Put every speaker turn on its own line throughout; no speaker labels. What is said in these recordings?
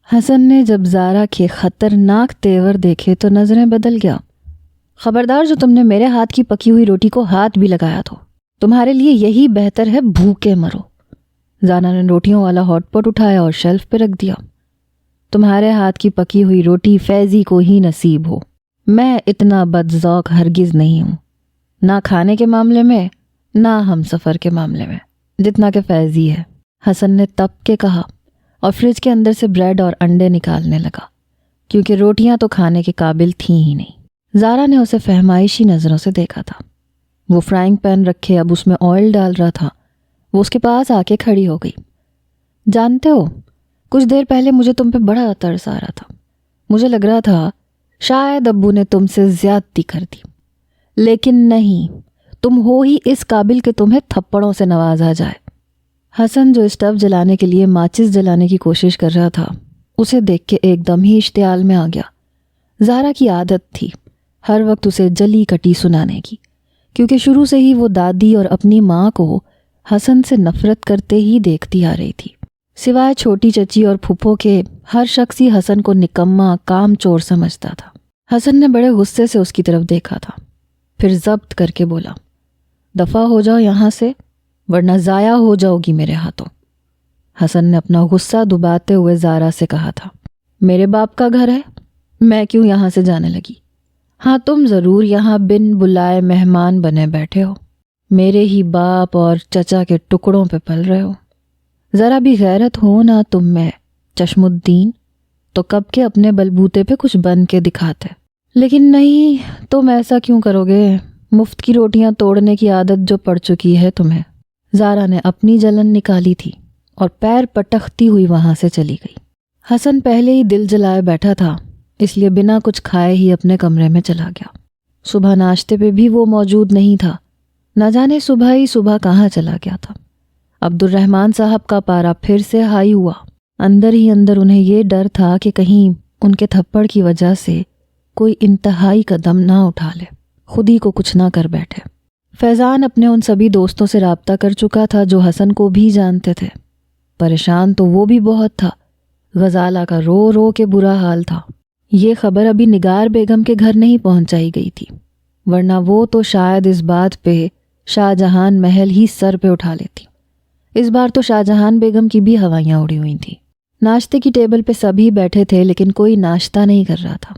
حسن نے جب زارا کے خطرناک تیور دیکھے تو نظریں بدل گیا۔ خبردار جو تم نے میرے ہاتھ کی پکی ہوئی روٹی کو ہاتھ بھی لگایا تو تمہارے لیے یہی بہتر ہے بھوکے مرو۔ زارا نے روٹیوں والا ہاٹ پاٹ اٹھایا اور شیلف پہ رکھ دیا۔ تمہارے ہاتھ کی پکی ہوئی روٹی فیضی کو ہی نصیب ہو، میں اتنا بدذوق ہرگز نہیں ہوں، نہ کھانے کے معاملے میں نہ ہم سفر کے معاملے میں، جتنا کہ فیضی ہے۔ حسن نے تپ کے کہا اور فریج کے اندر سے بریڈ اور انڈے نکالنے لگا، کیونکہ روٹیاں تو کھانے کے قابل تھیں ہی نہیں۔ زارا نے اسے فہمائشی نظروں سے دیکھا تھا۔ وہ فرائنگ پین رکھے اب اس میں آئل ڈال رہا تھا۔ وہ اس کے پاس آ کے کھڑی ہو گئی۔ جانتے ہو، کچھ دیر پہلے مجھے تم پہ بڑا ترس آ رہا تھا۔ مجھے لگ رہا تھا شاید ابو نے تم سے زیادتی کر دی، لیکن نہیں، تم ہو ہی اس قابل کہ تمہیں تھپڑوں سے نوازا جائے۔ حسن جو اسٹو جلانے کے لیے ماچس جلانے کی کوشش کر رہا تھا، اسے دیکھ کے ایک دم ہی اشتعال میں آ گیا۔ زارا کی عادت تھی ہر وقت اسے جلی کٹی سنانے کی، کیونکہ شروع سے ہی وہ دادی اور اپنی ماں کو حسن سے نفرت کرتے ہی دیکھتی آ رہی تھی۔ سوائے چھوٹی چچی اور پھپھو کے ہر شخص ہی حسن کو نکما کام چور سمجھتا تھا۔ حسن نے بڑے غصے سے اس کی طرف دیکھا تھا، پھر ضبط کر کے بولا، دفع ہو جاؤ یہاں سے ورنہ ضائع ہو جاؤ گی میرے ہاتھوں۔ حسن نے اپنا غصہ دباتے ہوئے زارا سے کہا تھا، میرے باپ کا گھر ہے، میں کیوں یہاں سے جانے لگی؟ ہاں تم ضرور یہاں بن بلائے مہمان بنے بیٹھے ہو، میرے ہی باپ اور چچا کے ٹکڑوں پہ پل رہے ہو۔ ذرا بھی غیرت ہو نہ تم میں چشم الدین، تو کب کے اپنے بلبوتے پہ کچھ بن کے دکھاتے، لیکن نہیں، تم ایسا کیوں کرو گے؟ مفت کی روٹیاں توڑنے کی عادت جو پڑ چکی ہے تمہیں۔ زارا نے اپنی جلن نکالی تھی اور پیر پٹختی ہوئی وہاں سے چلی گئی۔ حسن پہلے ہی دل جلائے بیٹھا تھا، اس لیے بنا کچھ کھائے ہی اپنے کمرے میں چلا گیا۔ صبح ناشتے پہ بھی وہ موجود نہیں تھا، نہ جانے صبح ہی صبح کہاں چلا گیا تھا۔ عبد الرحمن صاحب کا پارا پھر سے ہائی ہوا۔ اندر ہی اندر انہیں یہ ڈر تھا کہ کہیں ان کے تھپڑ کی وجہ سے کوئی انتہائی قدم نہ اٹھا لے، خود ہی کو کچھ نہ کر بیٹھے۔ فیضان اپنے ان سبھی دوستوں سے رابطہ کر چکا تھا جو حسن کو بھی جانتے تھے۔ پریشان تو وہ بھی بہت تھا، غزالہ کا رو رو کے برا حال تھا۔ یہ خبر ابھی نگار بیگم کے گھر نہیں پہنچائی گئی تھی، ورنہ وہ تو شاید اس بات پہ شاہ جہان محل ہی سر پہ اٹھا لیتی۔ اس بار تو شاہ جہان بیگم کی بھی ہوائیاں اڑی ہوئی تھیں۔ ناشتے کی ٹیبل پہ سبھی بیٹھے تھے، لیکن کوئی ناشتہ نہیں کر رہا تھا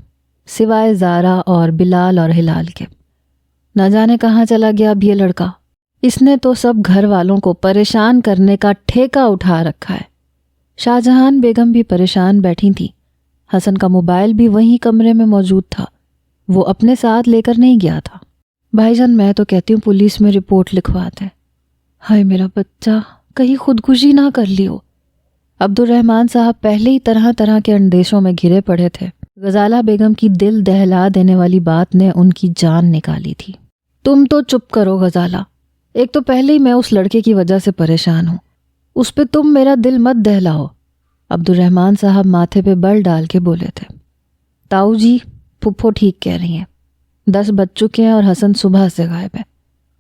سوائے زارا اور بلال اور ہلال کے۔ نہ جانے کہاں چلا گیا اب یہ لڑکا، اس نے تو سب گھر والوں کو پریشان کرنے کا ٹھیکہ اٹھا رکھا ہے۔ شاہ جہان بیگم بھی پریشان بیٹھی تھی۔ حسن کا موبائل بھی وہیں کمرے میں موجود تھا، وہ اپنے ساتھ لے کر نہیں گیا تھا۔ بھائی جان میں تو کہتی ہوں پولیس میں رپورٹ لکھواتے ہیں۔ ہائے میرا بچہ، کہیں خودکشی نہ کر لی ہو۔ عبد الرحمن صاحب پہلے ہی طرح طرح کے اندیشوں میں گھرے پڑے تھے۔ غزالہ بیگم کی دل دہلا دینے والی بات نے ان کی جان نکالی تھی۔ تم تو چپ کرو غزالہ، ایک تو پہلے ہی میں اس لڑکے کی وجہ سے پریشان ہوں، اس پہ تم میرا دل مت دہلاؤ۔ عبد الرحمن صاحب ماتھے پہ بل ڈال کے بولے تھے۔ تاؤ جی، پھپھو ٹھیک کہہ رہی ہیں، 10 بج چکے ہیں اور حسن صبح سے غائب ہے،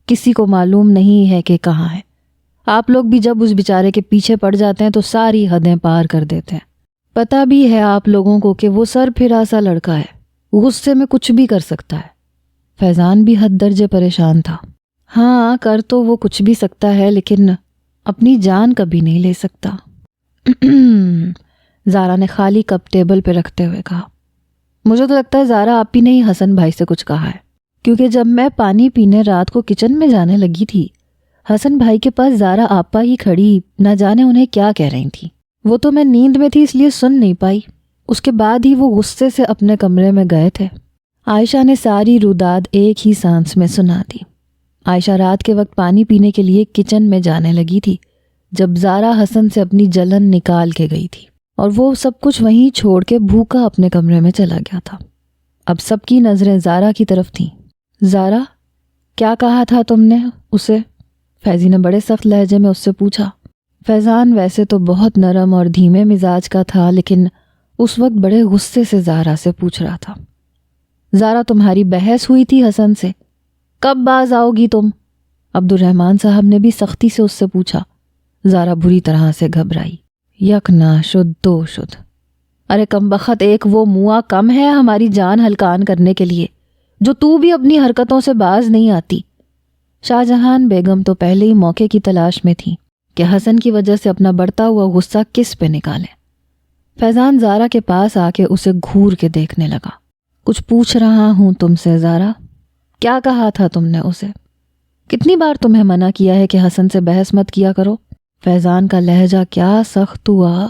کسی کو معلوم نہیں ہے کہ کہاں ہے۔ آپ لوگ بھی جب اس بیچارے کے پیچھے پڑ جاتے ہیں تو ساری حدیں پار کر دیتے ہیں۔ پتہ بھی ہے آپ لوگوں کو کہ وہ سر پھرا سا لڑکا ہے، غصے میں کچھ بھی کر سکتا ہے۔ فیضان بھی حد درجے پریشان تھا۔ ہاں کر تو وہ کچھ بھی سکتا ہے، لیکن اپنی جان کبھی نہیں لے سکتا۔ زارا نے خالی کپ ٹیبل پہ رکھتے ہوئے کہا، مجھے تو لگتا ہے زارا آپ ہی نے ہی حسن بھائی سے کچھ کہا ہے، کیونکہ جب میں پانی پینے رات کو کچن میں جانے لگی تھی، حسن بھائی کے پاس زارا آپا ہی کھڑی نہ جانے انہیں کیا کہہ رہی تھی۔ وہ تو میں نیند میں تھی اس لیے سن نہیں پائی، اس کے بعد ہی وہ غصے سے اپنے کمرے میں گئے تھے۔ عائشہ نے ساری روداد ایک ہی سانس میں سنا دی۔ عائشہ رات کے وقت پانی پینے کے لیے کچن میں جانے لگی تھی جب زارا حسن سے اپنی جلن نکال کے گئی تھی، اور وہ سب کچھ وہیں چھوڑ کے بھوکا اپنے کمرے میں چلا گیا تھا۔ اب سب کی نظریں زارا کی طرف تھیں۔ زارا، کیا کہا تھا تم نے اسے؟ فیضی نے بڑے سخت لہجے میں اس سے پوچھا۔ فیضان ویسے تو بہت نرم اور دھیمے مزاج کا تھا، لیکن اس وقت بڑے غصے سے زارا سے پوچھ رہا تھا۔ زارا، تمہاری بحث ہوئی تھی حسن سے، کب باز آؤ گی تم؟ عبد الرحمن صاحب نے بھی سختی سے اس سے پوچھا۔ زارا بری طرح سے گھبرائی۔ یک نہ شد دو شد، ارے کم بخت، ایک وہ موا کم ہے ہماری جان ہلکان کرنے کے لیے، جو تو بھی اپنی حرکتوں سے باز نہیں آتی۔ شاہ جہان بیگم تو پہلے ہی موقع کی تلاش میں تھی کہ حسن کی وجہ سے اپنا بڑھتا ہوا غصہ کس پہ نکالیں۔ فیضان زارا کے پاس آ کے اسے گھور کے دیکھنے لگا۔ کچھ پوچھ رہا ہوں تم سے زارا، کیا کہا تھا تم نے اسے؟ کتنی بار تمہیں منع کیا ہے کہ حسن سے بحث مت کیا کرو؟ فیضان کا لہجہ کیا سخت ہوا،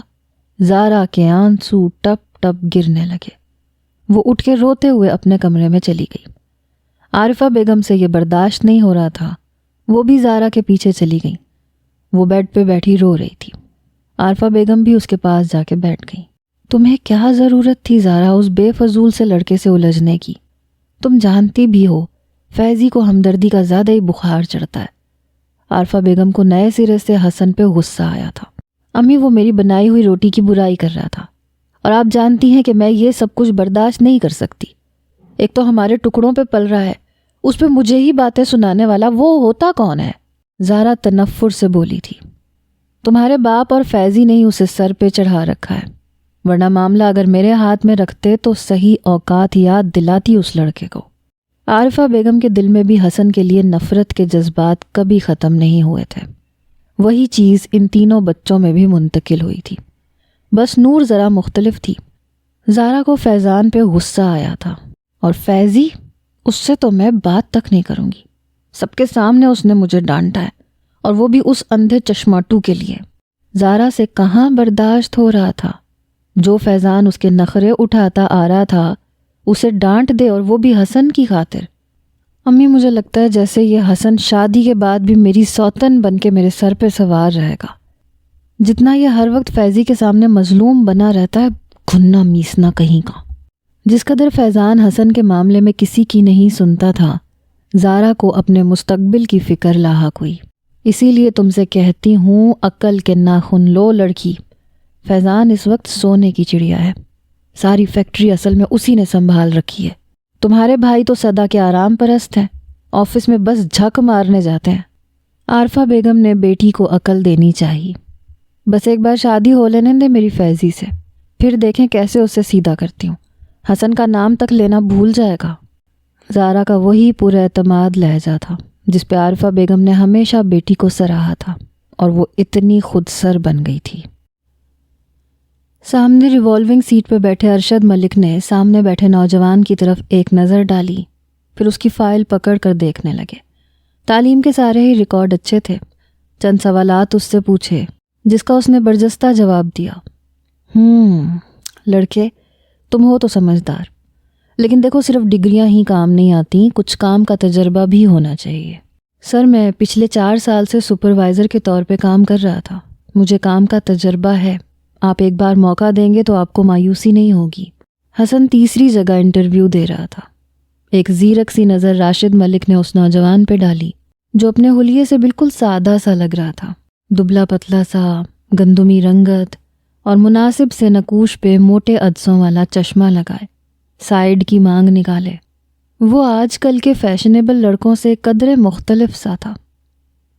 زارا کے آنسو ٹپ ٹپ گرنے لگے۔ وہ اٹھ کے روتے ہوئے اپنے کمرے میں چلی گئی۔ عارفہ بیگم سے یہ برداشت نہیں ہو رہا تھا، وہ بھی زارا کے پیچھے چلی گئی۔ وہ بیڈ پہ بیٹھی رو رہی تھی۔ عارفہ بیگم بھی اس کے پاس جا کے بیٹھ گئی۔ تمہیں کیا ضرورت تھی زارا اس بے فضول سے لڑکے سے الجھنے کی؟ تم جانتی بھی ہو فیضی کو ہمدردی کا زیادہ ہی بخار چڑھتا ہے۔ عارفہ بیگم کو نئے سرے سے حسن پہ غصہ آیا تھا۔ امی، وہ میری بنائی ہوئی روٹی کی برائی کر رہا تھا، اور آپ جانتی ہیں کہ میں یہ سب کچھ برداشت نہیں کر سکتی۔ ایک تو ہمارے ٹکڑوں پہ پل رہا ہے، اس پہ مجھے ہی باتیں سنانے والا وہ ہوتا کون ہے؟ زارا تنفر سے بولی تھی۔ تمہارے باپ اور فیضی نے ہی اسے سر پہ چڑھا رکھا ہے، ورنہ معاملہ اگر میرے ہاتھ میں رکھتے تو صحیح اوقات یاد دلاتی اس لڑکے کو۔ عارفہ بیگم کے دل میں بھی حسن کے لیے نفرت کے جذبات کبھی ختم نہیں ہوئے تھے۔ وہی چیز ان تینوں بچوں میں بھی منتقل ہوئی تھی، بس نور ذرا مختلف تھی۔ زارا کو فیضان پہ غصہ آیا تھا، اور فیضی، اس سے تو میں بات تک نہیں کروں گی۔ سب کے سامنے اس نے مجھے ڈانٹا ہے، اور وہ بھی اس اندھے چشماٹو کے لیے۔ زارا سے کہاں برداشت ہو رہا تھا؟ جو فیضان اس کے نخرے اٹھاتا آ رہا تھا اسے ڈانٹ دے، اور وہ بھی حسن کی خاطر۔ امی، مجھے لگتا ہے جیسے یہ حسن شادی کے بعد بھی میری سوتن بن کے میرے سر پہ سوار رہے گا۔ جتنا یہ ہر وقت فیضی کے سامنے مظلوم بنا رہتا ہے، گھننا میسنا کہیں کا۔ جس قدر فیضان حسن کے معاملے میں کسی کی نہیں سنتا تھا، زارا کو اپنے مستقبل کی فکر لاحق ہوئی۔ اسی لیے تم سے کہتی ہوں، عقل کے ناخن لو لڑکی۔ فیضان اس وقت سونے کی چڑیا ہے، ساری فیکٹری اصل میں اسی نے سنبھال رکھی ہے۔ تمہارے بھائی تو سدا کے آرام پرست ہیں، آفس میں بس جھک مارنے جاتے ہیں۔ عارفہ بیگم نے بیٹی کو عقل دینی چاہیے۔ بس ایک بار شادی ہو لینے دے میری فیضی سے، پھر دیکھیں کیسے اسے سیدھا کرتی ہوں۔ حسن کا نام تک لینا بھول جائے گا۔ زارا کا وہی پورا اعتماد لہجہ تھا جس پہ عارفہ بیگم نے ہمیشہ بیٹی کو سراہا تھا، اور وہ اتنی خود سر بن گئی تھی۔ سامنے ریوالونگ سیٹ پہ بیٹھے ارشد ملک نے سامنے بیٹھے نوجوان کی طرف ایک نظر ڈالی، پھر اس کی فائل پکڑ کر دیکھنے لگے۔ تعلیم کے سارے ہی ریکارڈ اچھے تھے۔ چند سوالات اس سے پوچھے جس کا اس نے برجستہ جواب دیا۔ لڑکے، تم ہو تو سمجھدار، لیکن دیکھو صرف ڈگریاں ہی کام نہیں آتی، کچھ کام کا تجربہ بھی ہونا چاہیے۔ سر، میں پچھلے 4 سال سے سپروائزر کے طور پہ کام کر رہا تھا، مجھے کام کا تجربہ ہے۔ آپ ایک بار موقع دیں گے تو آپ کو مایوسی نہیں ہوگی۔ حسن تیسری جگہ انٹرویو دے رہا تھا۔ ایک زیرک سی نظر راشد ملک نے اس نوجوان پہ ڈالی جو اپنے حلیے سے بالکل سادہ سا لگ رہا تھا، دبلا پتلا سا، گندمی رنگت، اور مناسب سے نقوش پہ موٹے عدسوں والا چشمہ لگائے، سائیڈ کی مانگ نکالے۔ وہ آج کل کے فیشنیبل لڑکوں سے قدرے مختلف سا تھا۔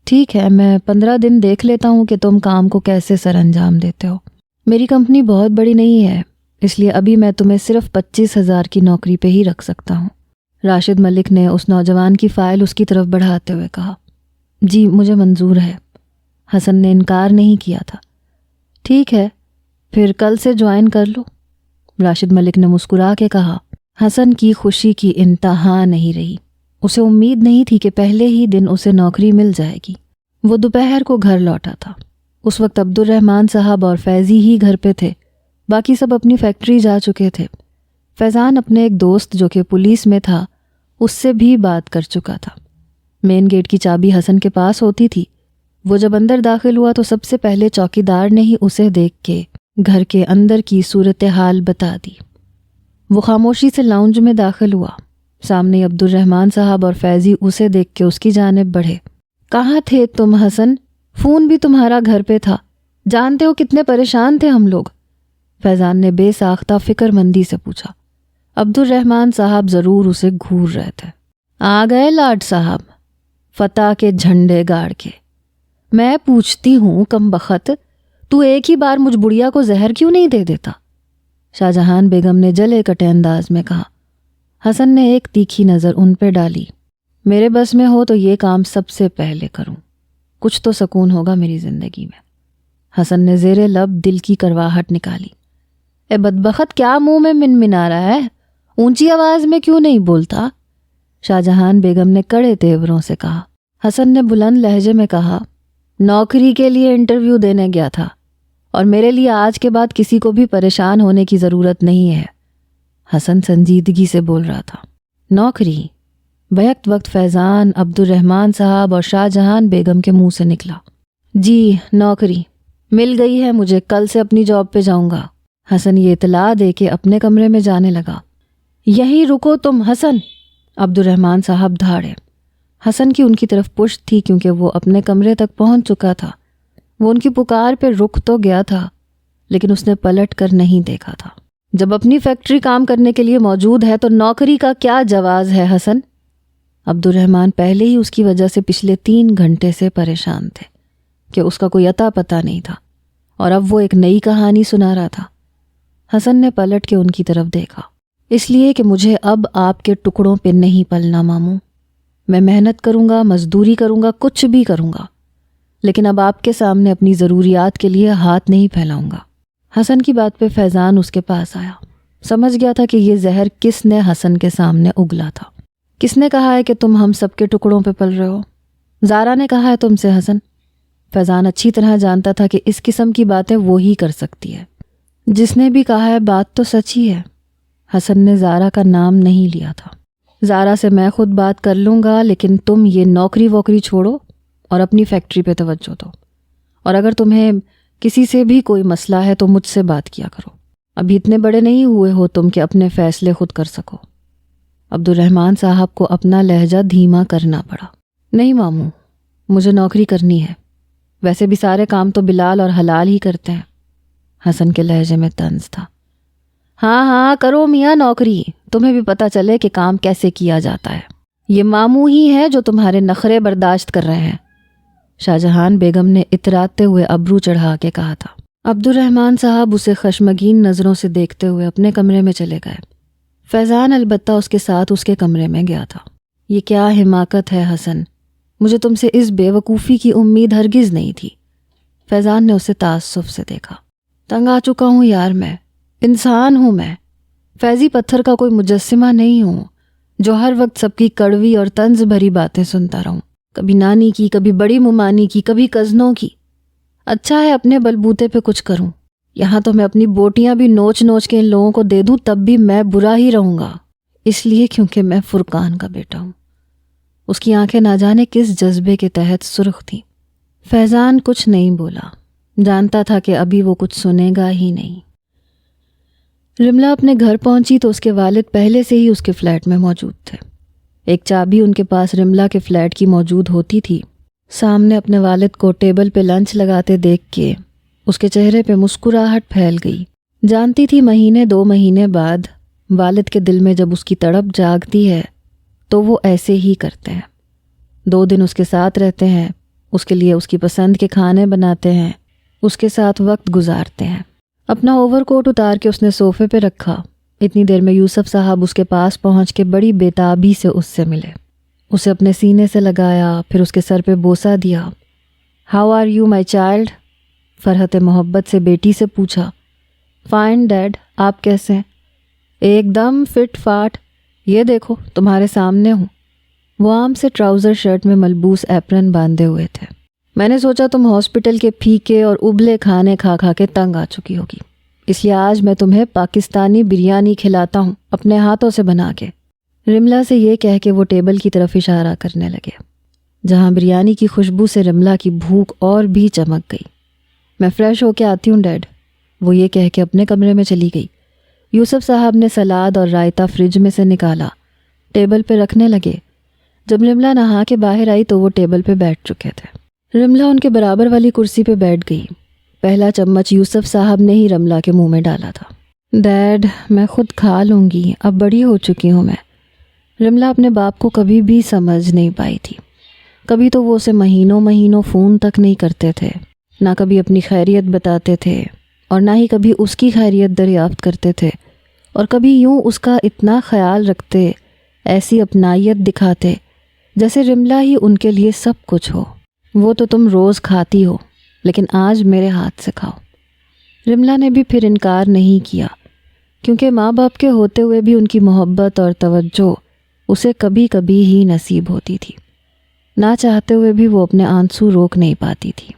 ٹھیک ہے، میں 15 دن دیکھ لیتا ہوں کہ تم کام کو کیسے سر انجام دیتے ہو۔ میری کمپنی بہت بڑی نہیں ہے، اس لیے ابھی میں تمہیں صرف 25,000 کی نوکری پہ ہی رکھ سکتا ہوں۔ راشد ملک نے اس نوجوان کی فائل اس کی طرف بڑھاتے ہوئے کہا۔ جی، مجھے منظور ہے۔ حسن نے انکار نہیں کیا تھا۔ ٹھیک ہے، پھر کل سے جوائن کر لو، راشد ملک نے مسکرا کے کہا۔ حسن کی خوشی کی انتہا نہیں رہی۔ اسے امید نہیں تھی کہ پہلے ہی دن اسے نوکری مل جائے گی۔ وہ دوپہر کو گھر لوٹا تھا۔ اس وقت عبد الرحمن صاحب اور فیضی ہی گھر پہ تھے، باقی سب اپنی فیکٹری جا چکے تھے۔ فیضان اپنے ایک دوست جو کہ پولیس میں تھا اس سے بھی بات کر چکا تھا۔ مین گیٹ کی چابی حسن کے پاس ہوتی تھی۔ وہ جب اندر داخل ہوا تو سب سے پہلے چوکیدار نے ہی اسے دیکھ کے گھر کے اندر کی صورتحال بتا دی۔ وہ خاموشی سے لاؤنج میں داخل ہوا۔ سامنے عبد الرحمن صاحب اور فیضی اسے دیکھ کے اس کی جانب بڑھے۔ کہاں تھے تم حسن؟ فون بھی تمہارا گھر پہ تھا، جانتے ہو کتنے پریشان تھے ہم لوگ؟ فیضان نے بے ساختہ فکر مندی سے پوچھا۔ عبد الرحمن صاحب ضرور اسے گھور رہے تھے۔ آ گئے لاڈ صاحب، فتح کے جھنڈے گاڑ کے۔ میں پوچھتی ہوں کم بخت، تو ایک ہی بار مجھ بڑھیا کو زہر کیوں نہیں دے دیتا؟ شاہجہان بیگم نے جلے کٹے انداز میں کہا۔ حسن نے ایک تیکھی نظر ان پہ ڈالی۔ میرے بس میں ہو تو یہ کام سب سے پہلے کروں، کچھ تو سکون ہوگا میری زندگی میں۔ حسن نے زیر لب دل کی کرواہٹ نکالی۔ اے بدبخت، کیا منہ میں منمنا رہا ہے؟ اونچی آواز میں کیوں نہیں بولتا؟ شاہجہان بیگم نے کڑے تیوروں سے کہا۔ حسن نے بلند لہجے میں کہا، نوکری کے لیے انٹرویو دینے گیا تھا، اور میرے لیے آج کے بعد کسی کو بھی پریشان ہونے کی ضرورت نہیں ہے۔ حسن سنجیدگی سے بول رہا تھا۔ نوکری؟ بیک وقت فیضان، عبد الرحمن صاحب اور شاہجہان بیگم کے منہ سے نکلا۔ جی نوکری مل گئی ہے مجھے، کل سے اپنی جاب پہ جاؤں گا۔ حسن یہ اطلاع دے کے اپنے کمرے میں جانے لگا۔ یہیں رکو تم حسن، عبد الرحمن صاحب دھاڑے۔ حسن کی ان کی طرف پشت تھی کیونکہ وہ اپنے کمرے تک پہنچ چکا تھا۔ وہ ان کی پکار پہ رک تو گیا تھا لیکن اس نے پلٹ کر نہیں دیکھا تھا۔ جب اپنی فیکٹری کام کرنے کے لیے موجود ہے تو نوکری کا کیا جواز ہے حسن؟ عبد الرحمن پہلے ہی اس کی وجہ سے پچھلے 3 گھنٹے سے پریشان تھے کہ اس کا کوئی عطا پتہ نہیں تھا، اور اب وہ ایک نئی کہانی سنا رہا تھا۔ حسن نے پلٹ کے ان کی طرف دیکھا۔ اس لیے کہ مجھے اب آپ کے ٹکڑوں پہ نہیں پلنا ماموں، میں محنت کروں گا، مزدوری کروں گا، کچھ بھی کروں گا، لیکن اب آپ کے سامنے اپنی ضروریات کے لیے ہاتھ نہیں پھیلاؤں گا۔ حسن کی بات پہ فیضان اس کے پاس آیا۔ سمجھ گیا تھا کہ یہ زہر کس نے حسن کے سامنے اگلا تھا۔ کس نے کہا ہے کہ تم ہم سب کے ٹکڑوں پہ پل رہے ہو؟ زارا نے کہا ہے تم سے حسن؟ فیضان اچھی طرح جانتا تھا کہ اس قسم کی باتیں وہی کر سکتی ہے۔ جس نے بھی کہا ہے بات تو سچ ہی ہے۔ حسن نے زارا کا نام نہیں لیا تھا۔ زارا سے میں خود بات کر لوں گا، لیکن تم یہ نوکری ووکری چھوڑو اور اپنی فیکٹری پہ توجہ دو، اور اگر تمہیں کسی سے بھی کوئی مسئلہ ہے تو مجھ سے بات کیا کرو۔ ابھی اتنے بڑے نہیں ہوئے ہو تم کہ اپنے فیصلے خود کر سکو۔ عبد الرحمن صاحب کو اپنا لہجہ دھیما کرنا پڑا۔ نہیں ماموں، مجھے نوکری کرنی ہے، ویسے بھی سارے کام تو بلال اور حلال ہی کرتے ہیں۔ حسن کے لہجے میں طنز تھا۔ ہاں ہاں کرو میاں نوکری، تمہیں بھی پتہ چلے کہ کام کیسے کیا جاتا ہے۔ یہ ماموں ہی ہے جو تمہارے نخرے برداشت کر رہے ہیں، شاہجہان بیگم نے اتراتے ہوئے ابرو چڑھا کے کہا تھا۔ عبد الرحمن صاحب اسے خشمگین نظروں سے دیکھتے ہوئے اپنے کمرے میں چلے گئے۔ فیضان البتہ اس کے ساتھ اس کے کمرے میں گیا تھا۔ یہ کیا حماقت ہے حسن، مجھے تم سے اس بے وقوفی کی امید ہرگز نہیں تھی۔ فیضان نے اسے تعصب سے دیکھا۔ تنگ آ چکا ہوں یار، میں انسان ہوں، میں فیضی پتھر کا کوئی مجسمہ نہیں ہوں جو ہر وقت سب کی کڑوی اور طنز بھری باتیں سنتا رہوں، کبھی نانی کی، کبھی بڑی ممانی کی، کبھی کزنوں کی۔ اچھا ہے اپنے بلبوتے پہ کچھ کروں، یہاں تو میں اپنی بوٹیاں بھی نوچ نوچ کے ان لوگوں کو دے دوں تب بھی میں برا ہی رہوں گا، اس لیے کیونکہ میں فرقان کا بیٹا ہوں۔ اس کی آنکھیں نہ جانے کس جذبے کے تحت سرخ تھیں۔ فیضان کچھ نہیں بولا، جانتا تھا کہ ابھی وہ کچھ سنے گا ہی نہیں۔ رملا اپنے گھر پہنچی تو اس کے والد پہلے سے ہی اس کے فلیٹ میں موجود تھے۔ ایک چابی ان کے پاس رملا کے فلیٹ کی موجود ہوتی تھی۔ سامنے اپنے والد کو ٹیبل پہ لنچ لگاتے دیکھ کے اس کے چہرے پہ مسکراہٹ پھیل گئی۔ جانتی تھی مہینے 2 مہینے بعد والد کے دل میں جب اس کی تڑپ جاگتی ہے تو وہ ایسے ہی کرتے ہیں۔ 2 دن اس کے ساتھ رہتے ہیں، اس کے لیے اس کی پسند کے کھانے بناتے ہیں، اس کے ساتھ وقت گزارتے ہیں۔ اپنا اوور کوٹ اتار کے اس نے صوفے پہ رکھا۔ اتنی دیر میں یوسف صاحب اس کے پاس پہنچ کے بڑی بےتابی سے اس سے ملے، اسے اپنے سینے سے لگایا، پھر اس کے سر پہ بوسہ دیا۔ How are you my child? Farhat محبت سے بیٹی سے پوچھا۔ فائن ڈیڈ، آپ کیسے ہیں؟ ایک دم فٹ فاٹ، یہ دیکھو تمہارے سامنے ہوں۔ وہ عام سے ٹراؤزر شرٹ میں ملبوس ایپرن باندھے ہوئے تھے۔ میں نے سوچا تم ہاسپٹل کے پھیکے اور ابلے کھانے کھا کھا کے تنگ آ چکی ہوگی، اس لیے آج میں تمہیں پاکستانی بریانی کھلاتا ہوں اپنے ہاتھوں سے بنا کے۔ رملا سے یہ کہہ کے وہ ٹیبل کی طرف اشارہ کرنے لگے، جہاں بریانی کی خوشبو سے رملا کی بھوک اور بھی چمک گئی۔ میں فریش ہو کے آتی ہوں ڈیڈ، وہ یہ کہہ کے اپنے کمرے میں چلی گئی۔ یوسف صاحب نے سلاد اور رائتہ فریج میں سے نکالا، ٹیبل پہ رکھنے لگے۔ جب رملا نہا کے باہر آئی تو وہ ٹیبل پہ بیٹھ چکے تھے۔ رملا ان کے برابر والی کرسی پہ بیٹھ گئی۔ پہلا چمچ یوسف صاحب نے ہی رملا کے منہ میں ڈالا تھا۔ ڈیڈ میں خود کھا لوں گی، اب بڑی ہو چکی ہوں میں۔ رملا اپنے باپ کو کبھی بھی سمجھ نہیں پائی تھی۔ کبھی تو وہ اسے مہینوں مہینوں فون تک نہیں کرتے تھے، نہ کبھی اپنی خیریت بتاتے تھے، اور نہ ہی کبھی اس کی خیریت دریافت کرتے تھے، اور کبھی یوں اس کا اتنا خیال رکھتے، ایسی اپنائیت دکھاتے جیسے رملا ہی ان کے لیے سب کچھ ہو۔ وہ تو تم روز کھاتی ہو، لیکن آج میرے ہاتھ سے کھاؤ۔ رملا نے بھی پھر انکار نہیں کیا، کیونکہ ماں باپ کے ہوتے ہوئے بھی ان کی محبت اور توجہ اسے کبھی کبھی ہی نصیب ہوتی تھی۔ نہ چاہتے ہوئے بھی وہ اپنے آنسو روک نہیں پاتی تھی۔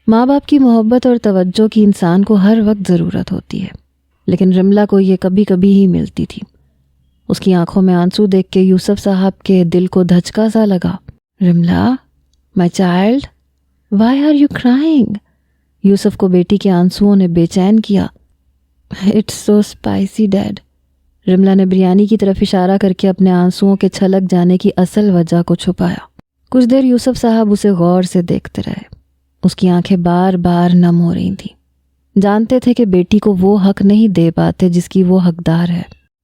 ماں باپ کی محبت اور توجہ کی انسان کو ہر وقت ضرورت ہوتی ہے، لیکن رملا کو یہ کبھی کبھی ہی ملتی تھی۔ اس کی آنکھوں میں آنسو دیکھ کے یوسف صاحب کے دل کو دھچکا سا لگا۔ Ramla, my child, why are you crying? Yusuf کو بیٹی کے آنسوؤں نے بے چین کیا۔ It's so spicy dad. Ramla نے بریانی کی طرف اشارہ کر کے اپنے آنسوؤں کے چھلک جانے کی اصل وجہ کو چھپایا۔ کچھ دیر یوسف صاحب اسے غور سے دیکھتے رہے۔ اس کی آنکھیں بار بار نم ہو رہی تھیں۔ جانتے تھے کہ بیٹی کو وہ حق نہیں دے پاتے جس کی وہ حقدار ہے۔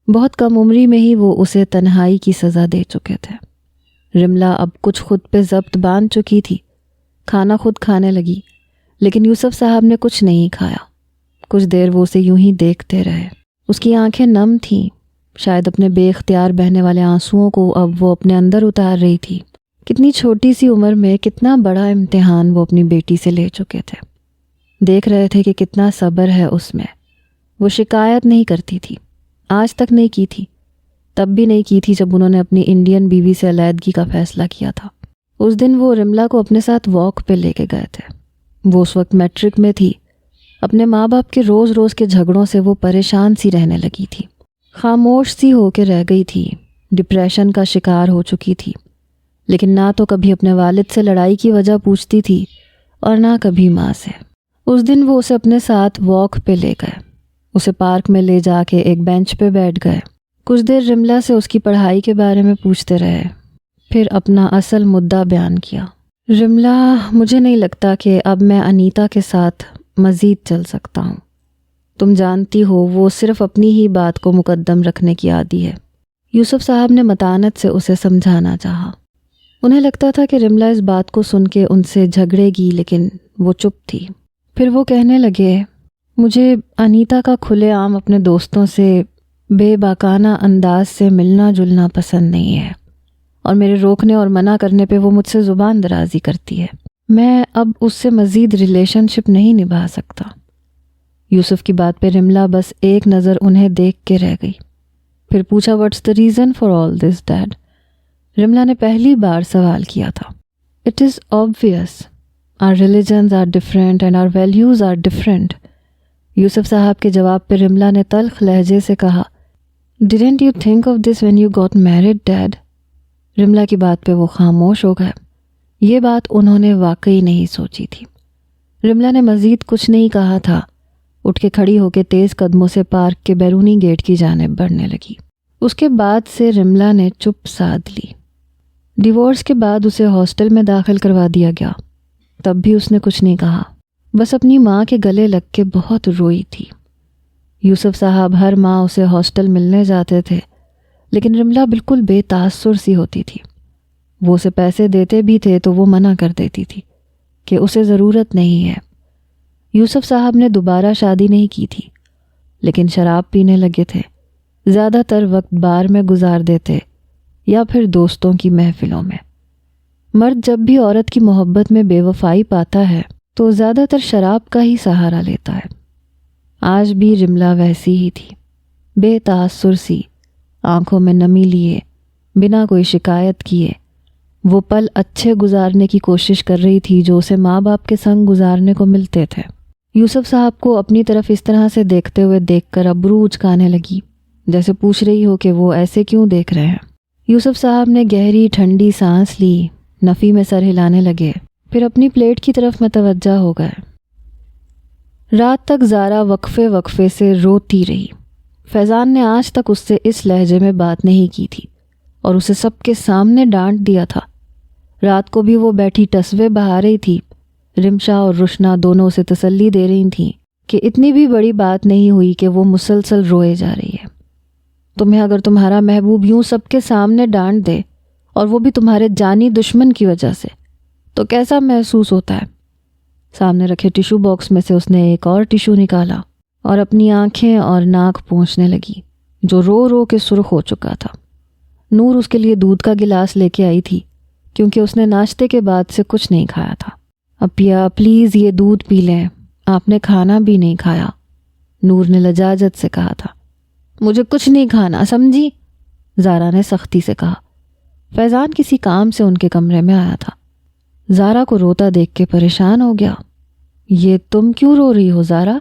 بہت کم عمری میں ہی وہ اسے تنہائی کی سزا دے چکے تھے۔ رملا اب کچھ خود پہ ضبط باندھ چکی تھی۔ کھانا خود کھانے لگی، لیکن یوسف صاحب نے کچھ نہیں کھایا۔ کچھ دیر وہ اسے یوں ہی دیکھتے رہے۔ اس کی آنکھیں نم تھیں، شاید اپنے بے اختیار بہنے والے آنسوؤں کو اب وہ اپنے اندر اتار رہی تھی۔ کتنی چھوٹی سی عمر میں کتنا بڑا امتحان وہ اپنی بیٹی سے لے چکے تھے۔ دیکھ رہے تھے کہ کتنا صبر ہے اس میں۔ وہ شکایت نہیں کرتی تھی، آج تک نہیں کی تھی، تب بھی نہیں کی تھی جب انہوں نے اپنی انڈین بیوی سے علیحدگی کا فیصلہ کیا تھا۔ اس دن وہ رملا کو اپنے ساتھ واک پہ لے کے گئے تھے۔ وہ اس وقت میٹرک میں تھی۔ اپنے ماں باپ کے روز روز کے جھگڑوں سے وہ پریشان سی رہنے لگی تھی، خاموش سی ہو کے رہ گئی تھی، ڈپریشن کا شکار ہو چکی تھی۔ لیکن نہ تو کبھی اپنے والد سے لڑائی کی وجہ پوچھتی تھی اور نہ کبھی ماں سے۔ اس دن وہ اسے اپنے ساتھ واک پہ لے گئے، اسے پارک میں لے جا کے ایک بینچ پہ بیٹھ گئے۔ کچھ دیر رملا سے اس کی پڑھائی کے بارے میں پوچھتے رہے، پھر اپنا اصل مدعا بیان کیا۔ رملا، مجھے نہیں لگتا کہ اب میں انیتا کے ساتھ مزید چل سکتا ہوں۔ تم جانتی ہو وہ صرف اپنی ہی بات کو مقدم رکھنے کی عادی ہے۔ یوسف صاحب نے متانت سے اسے سمجھانا چاہا۔ انہیں لگتا تھا کہ رملا اس بات کو سن کے ان سے جھگڑے گی، لیکن وہ چپ تھی۔ پھر وہ کہنے لگے، مجھے انیتا کا کھلے عام اپنے دوستوں سے بے باکانہ انداز سے ملنا جلنا پسند نہیں ہے، اور میرے روکنے اور منع کرنے پہ وہ مجھ سے زبان درازی کرتی ہے۔ میں اب اس سے مزید ریلیشن شپ نہیں نبھا سکتا۔ یوسف کی بات پہ رملا بس ایک نظر انہیں دیکھ کے رہ گئی، پھر پوچھا، what's the reason for all this dad? Ramla نے پہلی بار سوال کیا تھا۔ It is obvious. Our religions are different and our values are different. یوسف صاحب کے جواب پہ رملا نے تلخ لہجے سے کہا، Didn't you think of this when you got married, Dad? Ramla کی بات پہ وہ خاموش ہو گئے۔ یہ بات انہوں نے واقعی نہیں سوچی تھی۔ رملا نے مزید کچھ نہیں کہا تھا، اٹھ کے کھڑی ہو کے تیز قدموں سے پارک کے بیرونی گیٹ کی جانب بڑھنے لگی۔ اس کے بعد سے رملا نے چپ سادھ لی۔ ڈیورس کے بعد اسے ہاسٹل میں داخل کروا دیا گیا، تب بھی اس نے کچھ نہیں کہا، بس اپنی ماں کے گلے لگ کے بہت روئی تھی۔ یوسف صاحب ہر ماہ اسے ہاسٹل ملنے جاتے تھے، لیکن رملا بالکل بے تاثر سی ہوتی تھی۔ وہ اسے پیسے دیتے بھی تھے تو وہ منع کر دیتی تھی کہ اسے ضرورت نہیں ہے۔ یوسف صاحب نے دوبارہ شادی نہیں کی تھی، لیکن شراب پینے لگے تھے، زیادہ تر وقت بار میں گزار دیتے یا پھر دوستوں کی محفلوں میں۔ مرد جب بھی عورت کی محبت میں بے وفائی پاتا ہے تو زیادہ تر شراب کا ہی سہارا لیتا ہے۔ آج بھی رملا ویسی ہی تھی، بے تاثر سی، آنکھوں میں نمی لیے، بنا کوئی شکایت کیے وہ پل اچھے گزارنے کی کوشش کر رہی تھی جو اسے ماں باپ کے سنگ گزارنے کو ملتے تھے۔ یوسف صاحب کو اپنی طرف اس طرح سے دیکھتے ہوئے دیکھ کر ابرو اچکانے لگی، جیسے پوچھ رہی ہو کہ وہ ایسے کیوں دیکھ رہے ہیں۔ یوسف صاحب نے گہری ٹھنڈی سانس لی، نفی میں سر ہلانے لگے، پھر اپنی پلیٹ کی طرف متوجہ ہو گئے۔ رات تک زارا وقفے وقفے سے روتی رہی۔ فیضان نے آج تک اس سے اس لہجے میں بات نہیں کی تھی اور اسے سب کے سامنے ڈانٹ دیا تھا۔ رات کو بھی وہ بیٹھی ٹسوے بہا رہی تھی۔ رمشا اور رشنا دونوں اسے تسلی دے رہی تھیں کہ اتنی بھی بڑی بات نہیں ہوئی کہ وہ مسلسل روئے جا رہی ہے۔ تمہیں اگر تمہارا محبوب یوں سب کے سامنے ڈانٹ دے اور وہ بھی تمہارے جانی دشمن کی وجہ سے تو کیسا محسوس ہوتا ہے؟ سامنے رکھے ٹیشو باکس میں سے اس نے ایک اور ٹیشو نکالا اور اپنی آنکھیں اور ناک پونچھنے لگی جو رو رو کے سرخ ہو چکا تھا۔ نور اس کے لیے دودھ کا گلاس لے کے آئی تھی کیونکہ اس نے ناشتے کے بعد سے کچھ نہیں کھایا تھا۔ اپیا پلیز یہ دودھ پی لیں، آپ نے کھانا بھی نہیں کھایا، نور نے لجاجت سے کہا تھا۔ مجھے کچھ نہیں کھانا، سمجھی؟ زارا نے سختی سے کہا۔ فیضان کسی کام سے ان کے کمرے میں آیا تھا۔ زارا کو روتا دیکھ کے پریشان ہو گیا۔ یہ تم کیوں رو رہی ہو زارا؟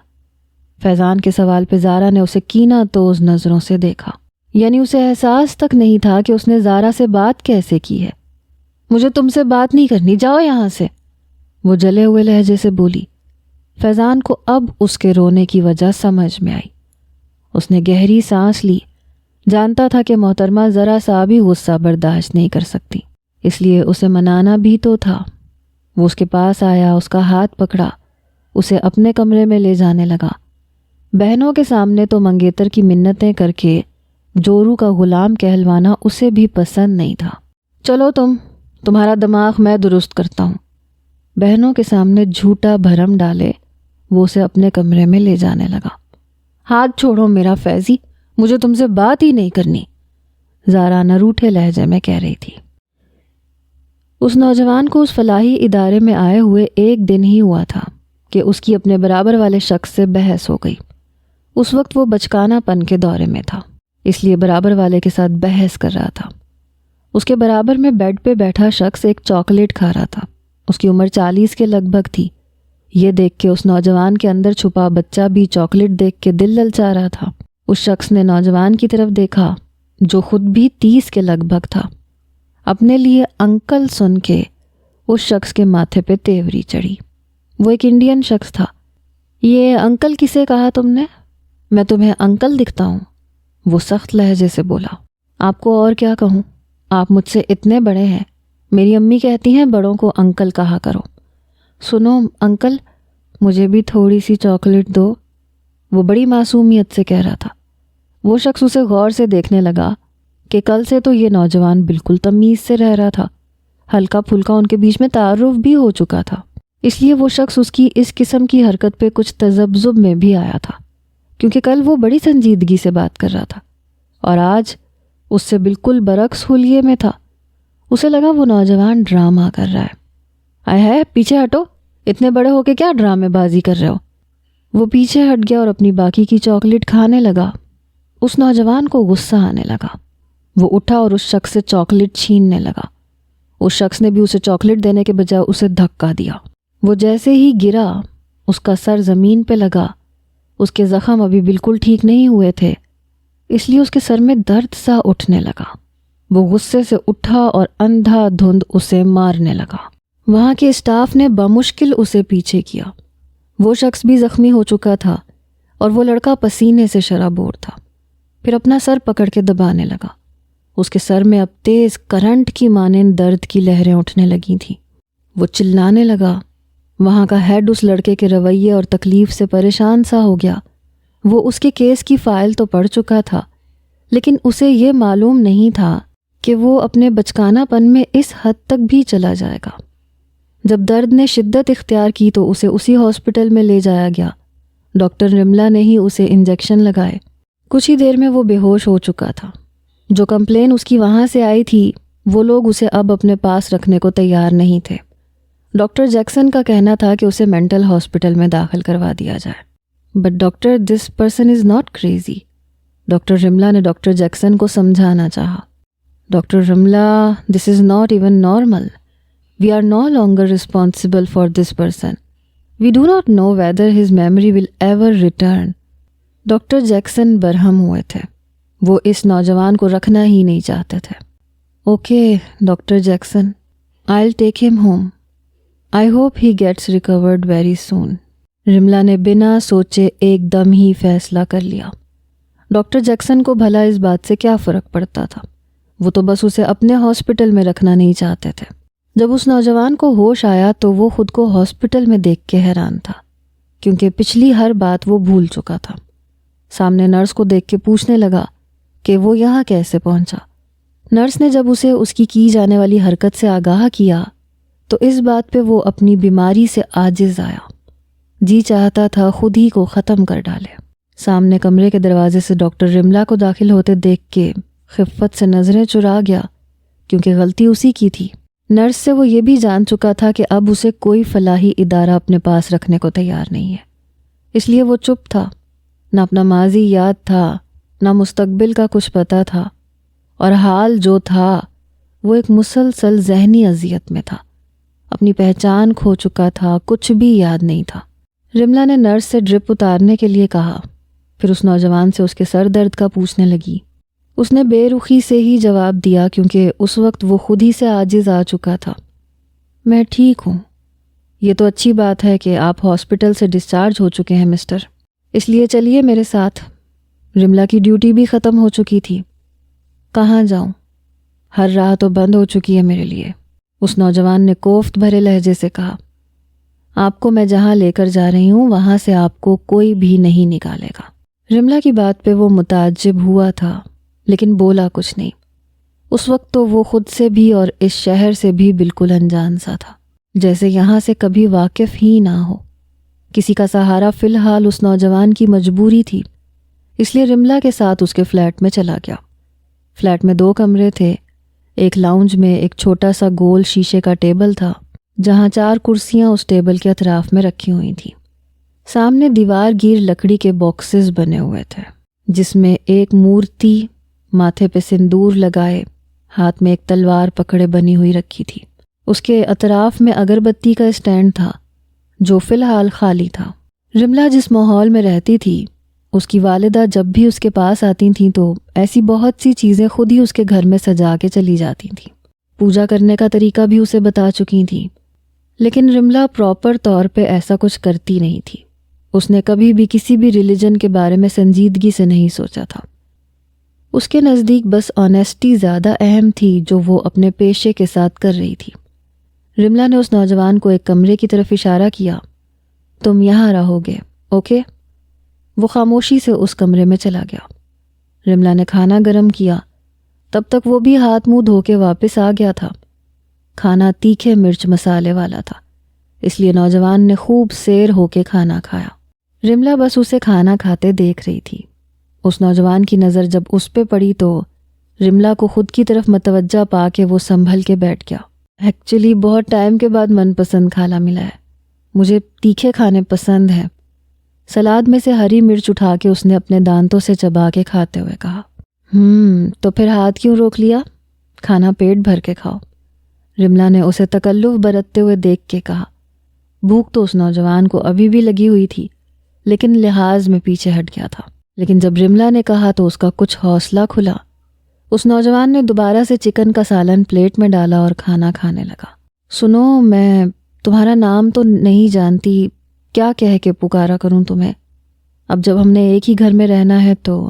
فیضان کے سوال پہ زارا نے اسے کینہ توز نظروں سے دیکھا، یعنی اسے احساس تک نہیں تھا کہ اس نے زارا سے بات کیسے کی ہے۔ مجھے تم سے بات نہیں کرنی، جاؤ یہاں سے، وہ جلے ہوئے لہجے سے بولی۔ فیضان کو اب اس کے رونے کی وجہ سمجھ میں آئی۔ اس نے گہری سانس لی، جانتا تھا کہ محترمہ ذرا سا بھی غصہ برداشت نہیں کر سکتی، اس لیے اسے منانا بھی تو تھا۔ وہ اس کے پاس آیا، اس کا ہاتھ پکڑا، اسے اپنے کمرے میں لے جانے لگا۔ بہنوں کے سامنے تو منگیتر کی منتیں کر کے جورو کا غلام کہلوانا اسے بھی پسند نہیں تھا۔ چلو تمہارا دماغ میں درست کرتا ہوں۔ بہنوں کے سامنے جھوٹا بھرم ڈالے وہ اسے اپنے کمرے میں لے جانے لگا۔ ہاتھ چھوڑو میرا فیضی، مجھے تم سے بات ہی نہیں کرنی، زارا نہ روٹھے لہجے میں کہہ رہی تھی۔ اس نوجوان کو اس فلاحی ادارے میں آئے ہوئے ایک دن ہی ہوا تھا کہ اس کی اپنے برابر والے شخص سے بحث ہو گئی۔ اس وقت وہ بچکانہ پن کے دورے میں تھا، اس لیے برابر والے کے ساتھ بحث کر رہا تھا۔ اس کے برابر میں بیڈ پہ بیٹھا شخص ایک چاکلیٹ کھا رہا تھا۔ اس کی عمر 40 کے لگ بھگ تھی۔ یہ دیکھ کے اس نوجوان کے اندر چھپا بچہ بھی چاکلیٹ دیکھ کے دل للچا رہا تھا۔ اس شخص نے نوجوان کی طرف دیکھا جو خود بھی 30 کے لگ بھگ تھا۔ اپنے لیے انکل سن کے اس شخص کے ماتھے پہ تیوری چڑھی۔ وہ ایک انڈین شخص تھا۔ یہ انکل کسے کہا تم نے؟ میں تمہیں انکل دکھتا ہوں؟ وہ سخت لہجے سے بولا۔ آپ کو اور کیا کہوں، آپ مجھ سے اتنے بڑے ہیں، میری امی کہتی ہیں بڑوں کو انکل کہا کرو۔ سنو انکل، مجھے بھی تھوڑی سی چاکلیٹ دو، وہ بڑی معصومیت سے کہہ رہا تھا۔ وہ شخص اسے غور سے دیکھنے لگا کہ کل سے تو یہ نوجوان بالکل تمیز سے رہ رہا تھا، ہلکا پھلکا ان کے بیچ میں تعارف بھی ہو چکا تھا، اس لیے وہ شخص اس کی اس قسم کی حرکت پہ کچھ تذبذب میں بھی آیا تھا، کیونکہ کل وہ بڑی سنجیدگی سے بات کر رہا تھا اور آج اس سے بالکل برعکس حلیے میں تھا۔ اسے لگا وہ نوجوان ڈرامہ کر رہا ہے۔ آئے ہے، پیچھے ہٹو، اتنے بڑے ہو کے کیا ڈرامے بازی کر رہے ہو؟ وہ پیچھے ہٹ گیا اور اپنی باقی کی چاکلیٹ کھانے لگا۔ اس نوجوان کو غصہ آنے لگا۔ وہ اٹھا اور اس شخص سے چاکلیٹ چھیننے لگا۔ اس شخص نے بھی اسے چاکلیٹ دینے کے بجائے اسے دھکا دیا۔ وہ جیسے ہی گرا، اس کا سر زمین پہ لگا۔ اس کے زخم ابھی بالکل ٹھیک نہیں ہوئے تھے، اس لیے اس کے سر میں درد سا اٹھنے لگا۔ وہ غصے سے اٹھا اور اندھا دھند اسے مارنے لگا۔ وہاں کے اسٹاف نے بمشکل اسے پیچھے کیا۔ وہ شخص بھی زخمی ہو چکا تھا اور وہ لڑکا پسینے سے شرابور تھا۔ پھر اپنا سر پکڑ کے دبانے لگا۔ اس کے سر میں اب تیز کرنٹ کی مانند درد کی لہریں اٹھنے لگی تھیں۔ وہ چلانے لگا۔ وہاں کا ہیڈ اس لڑکے کے رویے اور تکلیف سے پریشان سا ہو گیا۔ وہ اس کے کیس کی فائل تو پڑھ چکا تھا، لیکن اسے یہ معلوم نہیں تھا کہ وہ اپنے بچکانہ پن میں اس حد تک بھی چلا جائے گا۔ جب درد نے شدت اختیار کی تو اسے اسی ہاسپٹل میں لے جایا گیا۔ ڈاکٹر رملا نے ہی اسے انجیکشن لگائے۔ کچھ ہی دیر میں وہ بے ہوش ہو چکا تھا۔ جو کمپلین اس کی وہاں سے آئی تھی، وہ لوگ اسے اب اپنے پاس رکھنے کو تیار نہیں تھے۔ ڈاکٹر جیکسن کا کہنا تھا کہ اسے مینٹل ہاسپٹل میں داخل کروا دیا جائے۔ But doctor, this person is not crazy, doctor Ramla نے ڈاکٹر جیکسن کو سمجھانا چاہا۔ Doctor Ramla, this is not even normal, we are no longer responsible for this person, we do not know whether his memory will ever return. Doctor Jackson برہم ہوئے تھے، وہ اس نوجوان کو رکھنا ہی نہیں چاہتے تھے۔ Okay doctor Jackson, I will take him home, I hope he gets recovered very soon. Ramla نے بنا سوچے ایک دم ہی فیصلہ کر لیا۔ ڈاکٹر جیکسن کو بھلا اس بات سے کیا فرق پڑتا تھا، وہ تو بس اسے اپنے ہاسپٹل میں رکھنا نہیں چاہتے تھے۔ جب اس نوجوان کو ہوش آیا تو وہ خود کو ہاسپٹل میں دیکھ کے حیران تھا، کیونکہ پچھلی ہر بات وہ بھول چکا تھا۔ سامنے نرس کو دیکھ کے پوچھنے لگا کہ وہ یہاں کیسے پہنچا۔ نرس نے جب اسے اس کی جانے والی حرکت سے آگاہ کیا تو اس بات پہ وہ اپنی بیماری سے عاجز آیا، جی چاہتا تھا خود ہی کو ختم کر ڈالے۔ سامنے کمرے کے دروازے سے ڈاکٹر رملا کو داخل ہوتے دیکھ کے خفت سے نظریں چرا گیا، کیونکہ غلطی اسی کی تھی۔ نرس سے وہ یہ بھی جان چکا تھا کہ اب اسے کوئی فلاحی ادارہ اپنے پاس رکھنے کو تیار نہیں ہے، اس لیے وہ چپ تھا۔ نہ اپنا ماضی یاد تھا، نہ مستقبل کا کچھ پتہ تھا، اور حال جو تھا وہ ایک مسلسل ذہنی اذیت میں تھا۔ اپنی پہچان کھو چکا تھا، کچھ بھی یاد نہیں تھا۔ رملا نے نرس سے ڈرپ اتارنے کے لیے کہا، پھر اس نوجوان سے اس کے سر درد کا پوچھنے لگی۔ اس نے بے رخی سے ہی جواب دیا، کیونکہ اس وقت وہ خود ہی سے عاجز آ چکا تھا۔ میں ٹھیک ہوں۔ یہ تو اچھی بات ہے کہ آپ ہاسپٹل سے ڈسچارج ہو چکے ہیں مسٹر، اس لیے چلیے میرے ساتھ۔ رملا کی ڈیوٹی بھی ختم ہو چکی تھی۔ کہاں جاؤں؟ ہر راہ تو بند ہو چکی ہے میرے لیے، اس نوجوان نے کوفت بھرے لہجے سے کہا۔ آپ کو میں جہاں لے کر جا رہی ہوں وہاں سے آپ کو کوئی بھی نہیں نکالے گا۔ رملا کی بات پہ وہ متعجب ہوا تھا، لیکن بولا کچھ نہیں۔ اس وقت تو وہ خود سے بھی اور اس شہر سے بھی بالکل انجان سا تھا، جیسے یہاں سے کبھی واقف ہی نہ ہو۔ کسی کا سہارا فی الحال اس نوجوان کی مجبوری تھی، اس لیے رملا کے ساتھ اس کے فلیٹ میں چلا گیا۔ فلیٹ میں 2 کمرے تھے۔ ایک لاؤنج میں ایک چھوٹا سا گول شیشے کا ٹیبل تھا، جہاں 4 کرسیاں اس ٹیبل کے اطراف میں رکھی ہوئی تھیں۔ سامنے دیوار گیر لکڑی کے باکسز بنے ہوئے تھے، جس میں ایک مورتی ماتھے پہ سندور لگائے، ہاتھ میں ایک تلوار پکڑے بنی ہوئی رکھی تھی۔ اس کے اطراف میں اگربتی کا اسٹینڈ تھا، جو فی الحال خالی تھا۔ رملا جس ماحول میں رہتی تھی، اس کی والدہ جب بھی اس کے پاس آتی تھیں تو ایسی بہت سی چیزیں خود ہی اس کے گھر میں سجا کے چلی جاتی تھیں۔ پوجا کرنے کا طریقہ بھی اسے بتا چکی تھیں، لیکن رملا پراپر طور پہ ایسا کچھ کرتی نہیں تھی۔ اس نے کبھی بھی کسی بھی ریلیجن کے بارے میں سنجیدگی سے نہیں سوچا تھا۔ اس کے نزدیک بس آنیسٹی زیادہ اہم تھی جو وہ اپنے پیشے کے ساتھ کر رہی تھی۔ رملا نے اس نوجوان کو ایک کمرے کی طرف اشارہ کیا۔ تم یہاں رہو گے، اوکے؟ وہ خاموشی سے اس کمرے میں چلا گیا۔ رملا نے کھانا گرم کیا، تب تک وہ بھی ہاتھ منہ دھو کے واپس آ گیا تھا۔ کھانا تیکھے مرچ مسالے والا تھا، اس لیے نوجوان نے خوب سیر ہو کے کھانا کھایا۔ رملا بس اسے کھانا کھاتے دیکھ رہی تھی۔ اس نوجوان کی نظر جب اس پہ پڑی تو رملا کو خود کی طرف متوجہ پا کے وہ سنبھل کے بیٹھ گیا۔ ایکچولی بہت ٹائم کے بعد من پسند کھانا ملا ہے، مجھے تیکھے کھانے پسند ہیں۔ سلاد میں سے ہری مرچ اٹھا کے اس نے اپنے دانتوں سے چبا کے کھاتے ہوئے کہا۔ تو پھر ہاتھ کیوں روک لیا؟ کھانا پیٹ بھر کے کھاؤ، رملا نے اسے تکلف برتتے ہوئے دیکھ کے کہا۔ بھوک تو اس نوجوان کو ابھی بھی لگی ہوئی تھی، لیکن لحاظ میں پیچھے ہٹ گیا تھا۔ لیکن جب رملا نے کہا تو اس کا کچھ حوصلہ کھلا۔ اس نوجوان نے دوبارہ سے چکن کا سالن پلیٹ میں ڈالا اور کھانا کھانے لگا۔ سنو، میں تمہارا نام تو نہیں جانتی، کیا کہہ کے پکارا کروں تمہیں؟ اب جب ہم نے ایک ہی گھر میں رہنا ہے تو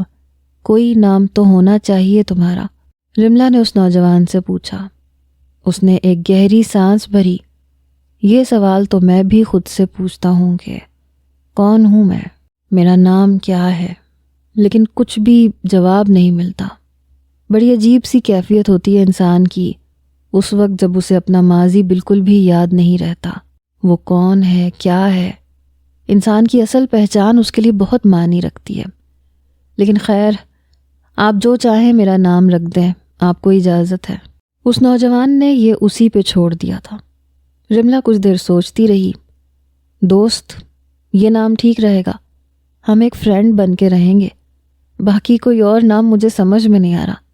کوئی نام تو ہونا چاہیے تمہارا، رملا نے اس نوجوان سے پوچھا۔ اس نے ایک گہری سانس بھری۔ یہ سوال تو میں بھی خود سے پوچھتا ہوں کہ کون ہوں میں، میرا نام کیا ہے، لیکن کچھ بھی جواب نہیں ملتا۔ بڑی عجیب سی کیفیت ہوتی ہے انسان کی اس وقت جب اسے اپنا ماضی بالکل بھی یاد نہیں رہتا۔ وہ کون ہے، کیا ہے، انسان کی اصل پہچان اس کے لیے بہت معنی رکھتی ہے۔ لیکن خیر، آپ جو چاہیں میرا نام رکھ دیں، آپ کو اجازت ہے۔ اس نوجوان نے یہ اسی پہ چھوڑ دیا تھا۔ رملا کچھ دیر سوچتی رہی۔ دوست، یہ نام ٹھیک رہے گا، ہم ایک فرینڈ بن کے رہیں گے، باقی کوئی اور نام مجھے سمجھ میں نہیں آ رہا۔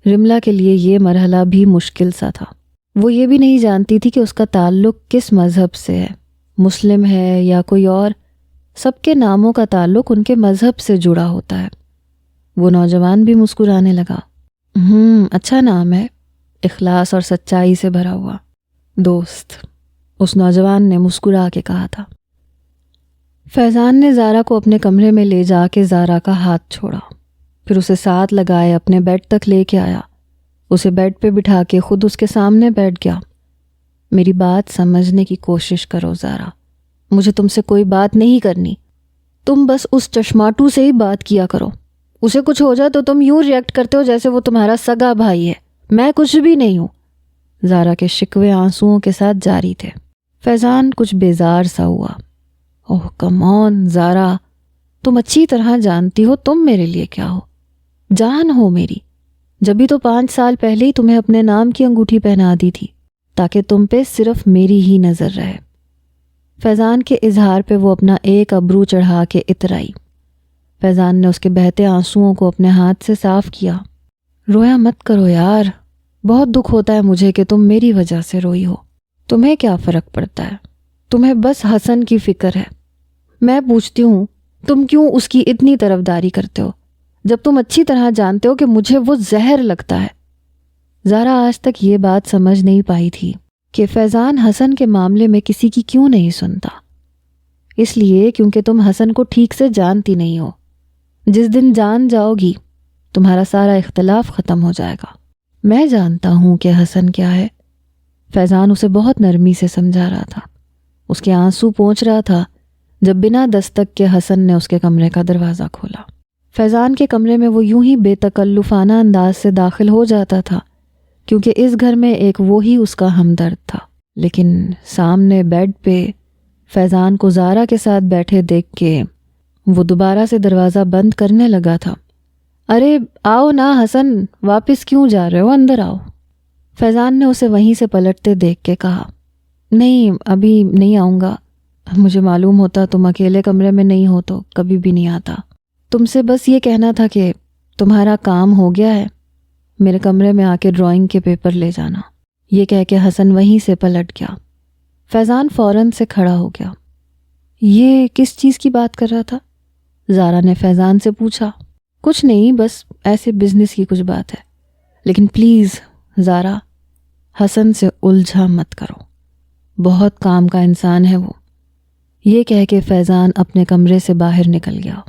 رملا کے لیے یہ مرحلہ بھی مشکل سا تھا۔ وہ یہ بھی نہیں جانتی تھی کہ اس کا تعلق کس مذہب سے ہے، مسلم ہے یا کوئی اور۔ سب کے ناموں کا تعلق ان کے مذہب سے جڑا ہوتا ہے۔ وہ نوجوان بھی مسکرانے لگا۔ اچھا نام ہے، اخلاص اور سچائی سے بھرا ہوا۔ دوست، اس نوجوان نے مسکرا کے کہا تھا۔ فیضان نے زارا کو اپنے کمرے میں لے جا کے زارا کا ہاتھ چھوڑا، پھر اسے ساتھ لگائے اپنے بیڈ تک لے کے آیا۔ اسے بیڈ پہ بٹھا کے خود اس کے سامنے بیٹھ گیا۔ میری بات سمجھنے کی کوشش کرو زارا، مجھے تم سے کوئی بات نہیں کرنی، تم بس اس چشماٹو سے ہی بات کیا کرو۔ اسے کچھ ہو جائے تو تم یوں ریئیکٹ کرتے ہو جیسے وہ تمہارا سگا بھائی ہے، میں کچھ بھی نہیں ہوں۔ زارا کے شکوے آنسوؤں کے ساتھ جاری تھے۔ فیضان کچھ بیزار سا ہوا۔ اوہ کم آن زارا، تم اچھی طرح جانتی ہو تم میرے لیے کیا ہو، جان ہو میری. جبھی تو 5 سال پہلے ہی تمہیں اپنے نام کی انگوٹھی پہنا دی تھی تاکہ تم پہ صرف میری ہی نظر رہے. فیضان کے اظہار پہ وہ اپنا ایک ابرو چڑھا کے اترائی. فیضان نے اس کے بہتے آنسوؤں کو اپنے ہاتھ سے صاف کیا. رویا مت کرو یار، بہت دکھ ہوتا ہے مجھے کہ تم میری وجہ سے روئی ہو. تمہیں کیا فرق پڑتا ہے؟ تمہیں بس حسن کی فکر ہے. میں پوچھتی ہوں تم کیوں اس کی اتنی طرفداری کرتے ہو جب تم اچھی طرح جانتے ہو کہ مجھے وہ زہر لگتا ہے. زارا آج تک یہ بات سمجھ نہیں پائی تھی کہ فیضان حسن کے معاملے میں کسی کی کیوں نہیں سنتا. اس لیے کیونکہ تم حسن کو ٹھیک سے جانتی نہیں ہو. جس دن جان جاؤ گی تمہارا سارا اختلاف ختم ہو جائے گا. میں جانتا ہوں کہ حسن کیا ہے. فیضان اسے بہت نرمی سے سمجھا رہا تھا. اس کے آنسو پونچھ رہا تھا جب بنا دستک کے حسن نے اس کے کمرے کا دروازہ کھولا. فیضان کے کمرے میں وہ یوں ہی بے تکلفانہ انداز سے داخل ہو جاتا تھا کیونکہ اس گھر میں ایک وہی اس کا ہمدرد تھا. لیکن سامنے بیڈ پہ فیضان کو زارا کے ساتھ بیٹھے دیکھ کے وہ دوبارہ سے دروازہ بند کرنے لگا تھا. ارے آؤ نا حسن، واپس کیوں جا رہے ہو، اندر آؤ. فیضان نے اسے وہیں سے پلٹتے دیکھ کے کہا. نہیں ابھی نہیں آؤں گا، مجھے معلوم ہوتا تم اکیلے کمرے میں نہیں ہو تو کبھی بھی نہیں آتا. تم سے بس یہ کہنا تھا کہ تمہارا کام ہو گیا ہے، میرے کمرے میں آ کے ڈرائنگ کے پیپر لے جانا. یہ کہہ کے حسن وہیں سے پلٹ گیا. فیضان فوراً سے کھڑا ہو گیا. یہ کس چیز کی بات کر رہا تھا؟ زارا نے فیضان سے پوچھا. کچھ نہیں، بس ایسے بزنس کی کچھ بات ہے. لیکن پلیز زارا، حسن سے الجھا مت کرو، بہت کام کا انسان ہے وہ. یہ کہہ کے فیضان اپنے کمرے سے باہر نکل گیا.